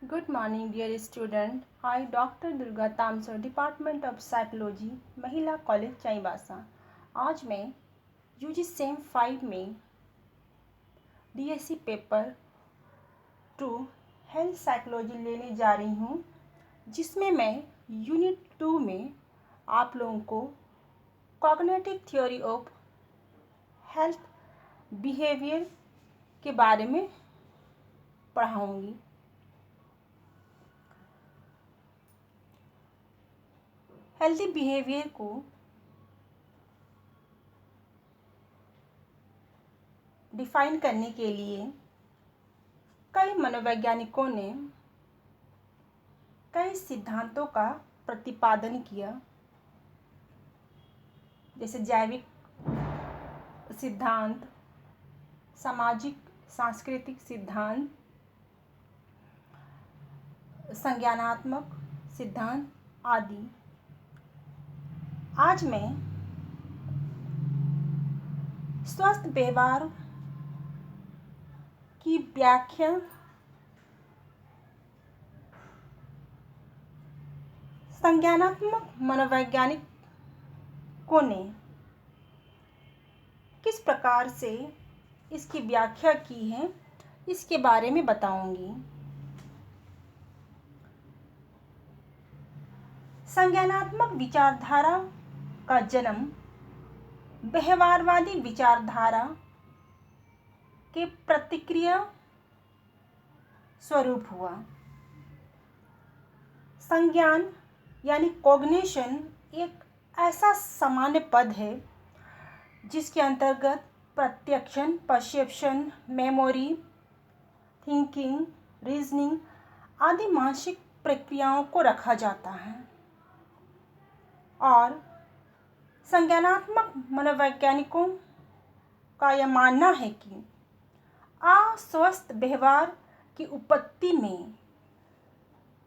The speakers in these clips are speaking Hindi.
Good morning, dear student. I, Dr. Durga Tamsar, Department of Psychology, महिला कॉलेज चाईबासा। आज मैं यूजी सेम 5 में डीएससी पेपर 2 हेल्थ साइकोलॉजी लेने जा रही हूँ, जिसमें मैं यूनिट 2 में आप लोगों को cognitive theory of health behaviour के बारे में पढ़ाऊँगी। हेल्दी बिहेवियर को डिफाइन करने के लिए कई मनोवैज्ञानिकों ने कई सिद्धांतों का प्रतिपादन किया, जैसे जैविक सिद्धांत, सामाजिक सांस्कृतिक सिद्धांत, संज्ञानात्मक सिद्धांत आदि। आज मैं स्वस्थ व्यवहार की व्याख्या संज्ञानात्मक मनोवैज्ञानिकों ने किस प्रकार से इसकी व्याख्या की है, इसके बारे में बताऊंगी। संज्ञानात्मक विचारधारा का जन्म व्यवहारवादी विचारधारा के प्रतिक्रिया स्वरूप हुआ। संज्ञान यानी कॉग्निशन एक ऐसा सामान्य पद है जिसके अंतर्गत प्रत्यक्षण, परसेप्शन, मेमोरी, थिंकिंग, रीजनिंग आदि मानसिक प्रक्रियाओं को रखा जाता है। और संज्ञानात्मक मनोवैज्ञानिकों का यह मानना है कि अस्वस्थ व्यवहार की उत्पत्ति में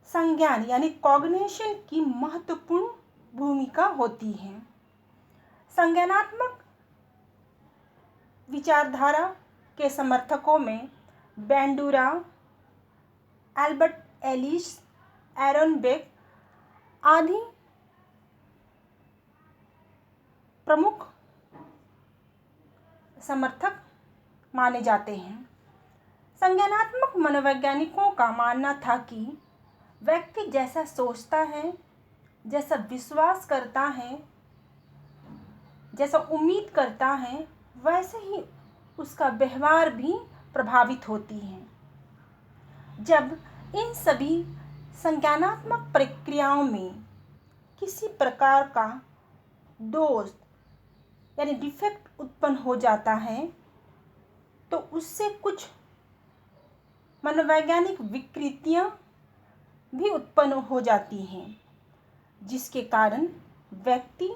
संज्ञान यानी कॉग्निशन की महत्वपूर्ण भूमिका होती है। संज्ञानात्मक विचारधारा के समर्थकों में बैंडूरा, एल्बर्ट एलिस, एरन बेक आदि प्रमुख समर्थक माने जाते हैं। संज्ञानात्मक मनोवैज्ञानिकों का मानना था कि व्यक्ति जैसा सोचता है, जैसा विश्वास करता है, जैसा उम्मीद करता है, वैसे ही उसका व्यवहार भी प्रभावित होती है। जब इन सभी संज्ञानात्मक प्रक्रियाओं में किसी प्रकार का दोष यानी डिफेक्ट उत्पन्न हो जाता है तो उससे कुछ मनोवैज्ञानिक विकृतियां भी उत्पन्न हो जाती हैं, जिसके कारण व्यक्ति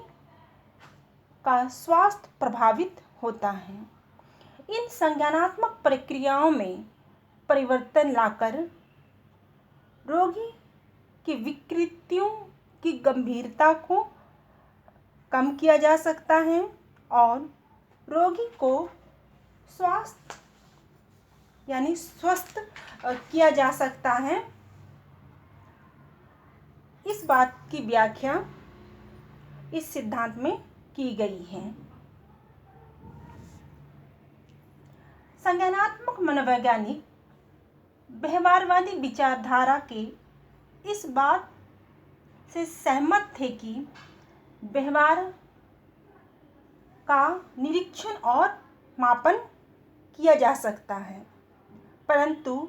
का स्वास्थ्य प्रभावित होता है। इन संज्ञानात्मक प्रक्रियाओं में परिवर्तन लाकर रोगी की विकृतियों की गंभीरता को कम किया जा सकता है और रोगी को स्वस्थ किया जा सकता है। इस बात की व्याख्या इस सिद्धांत में की गई है। संज्ञानात्मक मनोवैज्ञानिक व्यवहारवादी विचारधारा के इस बात से सहमत थे कि व्यवहार का निरीक्षण और मापन किया जा सकता है, परंतु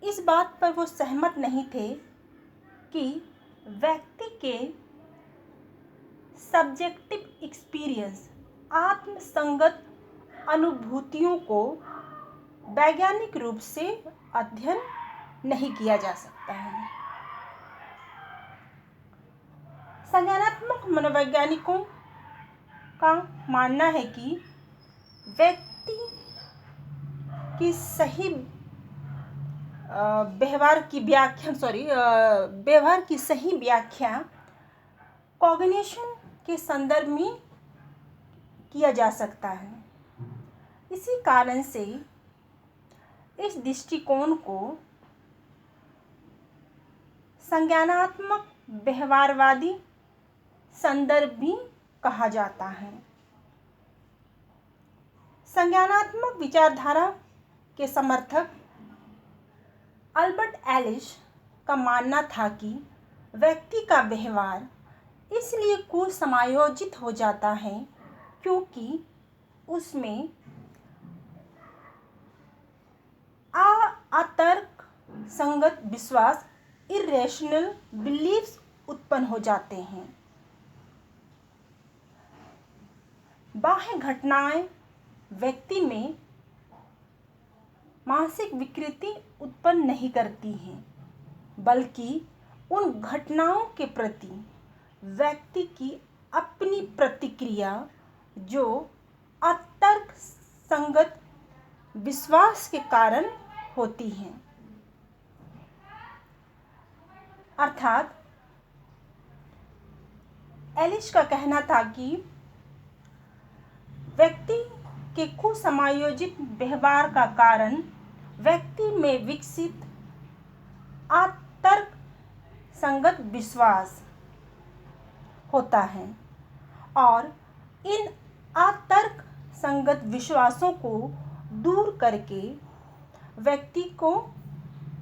इस बात पर वो सहमत नहीं थे कि व्यक्ति के सब्जेक्टिव एक्सपीरियंस आत्मसंगत अनुभूतियों को वैज्ञानिक रूप से अध्ययन नहीं किया जा सकता है। संज्ञानात्मक मनोवैज्ञानिकों का मानना है कि व्यक्ति की सही व्यवहार की सही व्याख्या कॉग्निशन के संदर्भ में किया जा सकता है। इसी कारण से इस दृष्टिकोण को संज्ञानात्मक व्यवहारवादी संदर्भ भी कहा जाता है। संज्ञानात्मक विचारधारा के समर्थक अल्बर्ट एलिस का मानना था कि व्यक्ति का व्यवहार इसलिए कुसमायोजित हो जाता है क्योंकि उसमें अतर्क संगत विश्वास इरेशनल बिलीफ्स उत्पन्न हो जाते हैं। बाह्य घटनाएं व्यक्ति में मानसिक विकृति उत्पन्न नहीं करती हैं, बल्कि उन घटनाओं के प्रति व्यक्ति की अपनी प्रतिक्रिया जो अतर्क संगत विश्वास के कारण होती हैं। अर्थात एलिस का कहना था कि व्यक्ति के कुसमायोजित व्यवहार का कारण व्यक्ति में विकसित अतर्क संगत विश्वास होता है और इन अतर्क संगत विश्वासों को दूर करके व्यक्ति को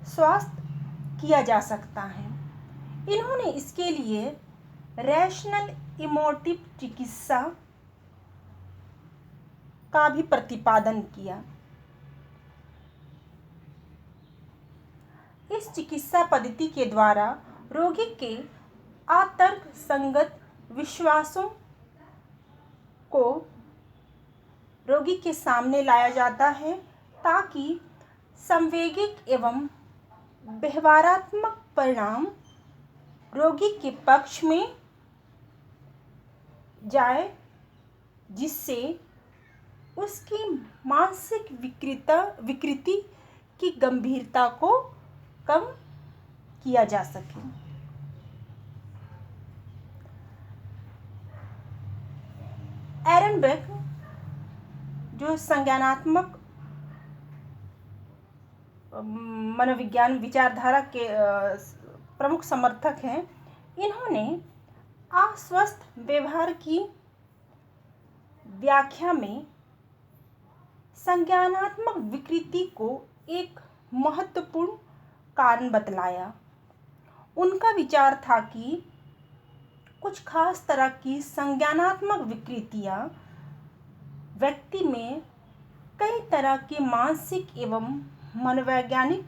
स्वस्थ किया जा सकता है। इन्होंने इसके लिए रैशनल इमोटिव चिकित्सा का भी प्रतिपादन किया। इस चिकित्सा पद्धति के द्वारा रोगी के अतर्क संगत विश्वासों को रोगी के सामने लाया जाता है ताकि संवैगिक एवं व्यवहारात्मक परिणाम रोगी के पक्ष में जाए, जिससे उसकी मानसिक विकृति की गंभीरता को कम किया जा सके। एरनबर्ग जो संज्ञानात्मक मनोविज्ञान विचारधारा के प्रमुख समर्थक हैं, इन्होंने अस्वस्थ व्यवहार की व्याख्या में संज्ञानात्मक विकृति को एक महत्वपूर्ण कारण बतलाया। उनका विचार था कि कुछ खास तरह की संज्ञानात्मक विकृतियां व्यक्ति में कई तरह की मानसिक एवं मनोवैज्ञानिक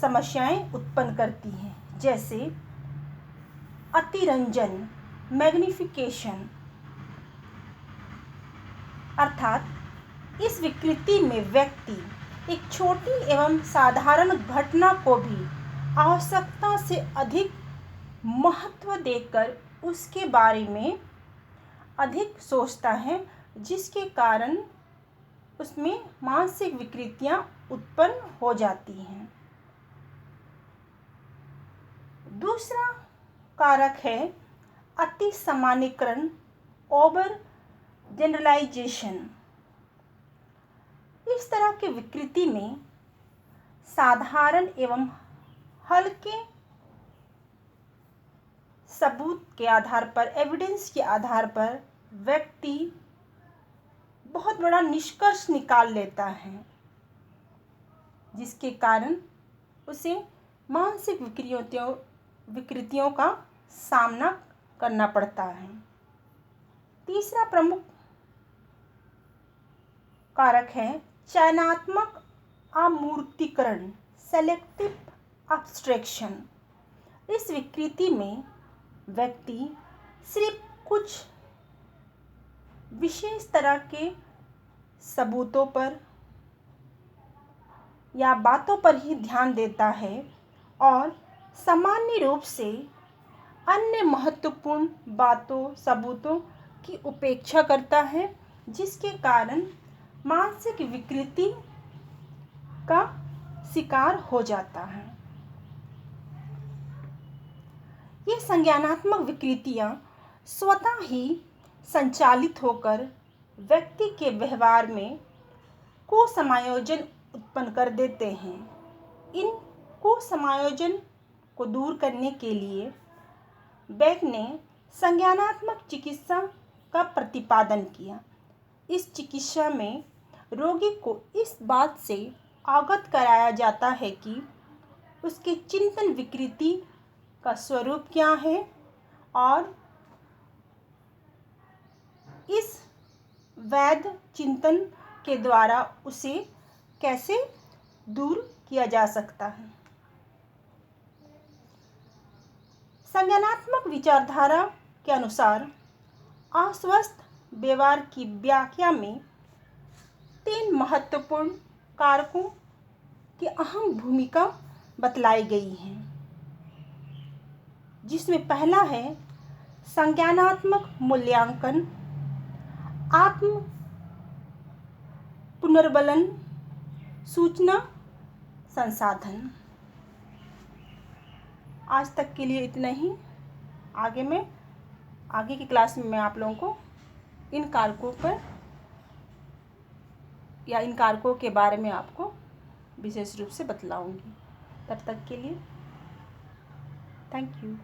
समस्याएं उत्पन्न करती हैं, जैसे अतिरंजन, मैग्निफिकेशन। अर्थात इस विकृति में व्यक्ति एक छोटी एवं साधारण घटना को भी आवश्यकता से अधिक महत्व देकर उसके बारे में अधिक सोचता है, जिसके कारण उसमें मानसिक विकृतियां उत्पन्न हो जाती हैं। दूसरा कारक है अति सामान्यीकरण, ओवर जनरलाइजेशन। इस तरह की विकृति में साधारण एवं हल्के सबूत के आधार पर, एविडेंस के आधार पर व्यक्ति बहुत बड़ा निष्कर्ष निकाल लेता है, जिसके कारण उसे मानसिक विकृतियों का सामना करना पड़ता है। तीसरा प्रमुख कारक है चयनात्मक अमूर्तीकरण, सेलेक्टिव एब्स्ट्रैक्शन। इस विकृति में व्यक्ति सिर्फ कुछ विशेष तरह के सबूतों पर या बातों पर ही ध्यान देता है और सामान्य रूप से अन्य महत्वपूर्ण सबूतों की उपेक्षा करता है, जिसके कारण मानसिक विकृति का शिकार हो जाता है। ये संज्ञानात्मक विकृतियां स्वतः ही संचालित होकर व्यक्ति के व्यवहार में कुसमायोजन उत्पन्न कर देते हैं। इन कुसमायोजन को दूर करने के लिए बेक ने संज्ञानात्मक चिकित्सा का प्रतिपादन किया। इस चिकित्सा में रोगी को इस बात से अवगत कराया जाता है कि उसके चिंतन विकृति का स्वरूप क्या है और इस वैध चिंतन के द्वारा उसे कैसे दूर किया जा सकता है। संज्ञानात्मक विचारधारा के अनुसार अस्वस्थ व्यवहार की व्याख्या में 3 महत्वपूर्ण कारकों की अहम भूमिका बतलाई गई है, जिसमें पहला है संज्ञानात्मक मूल्यांकन, आत्म पुनर्बलन, सूचना संसाधन। आज तक के लिए इतना ही। आगे की क्लास में मैं आप लोगों को इन कारकों पर या इन कारकों के बारे में आपको विशेष रूप से बतलाऊंगी। तब तक के लिए थैंक यू।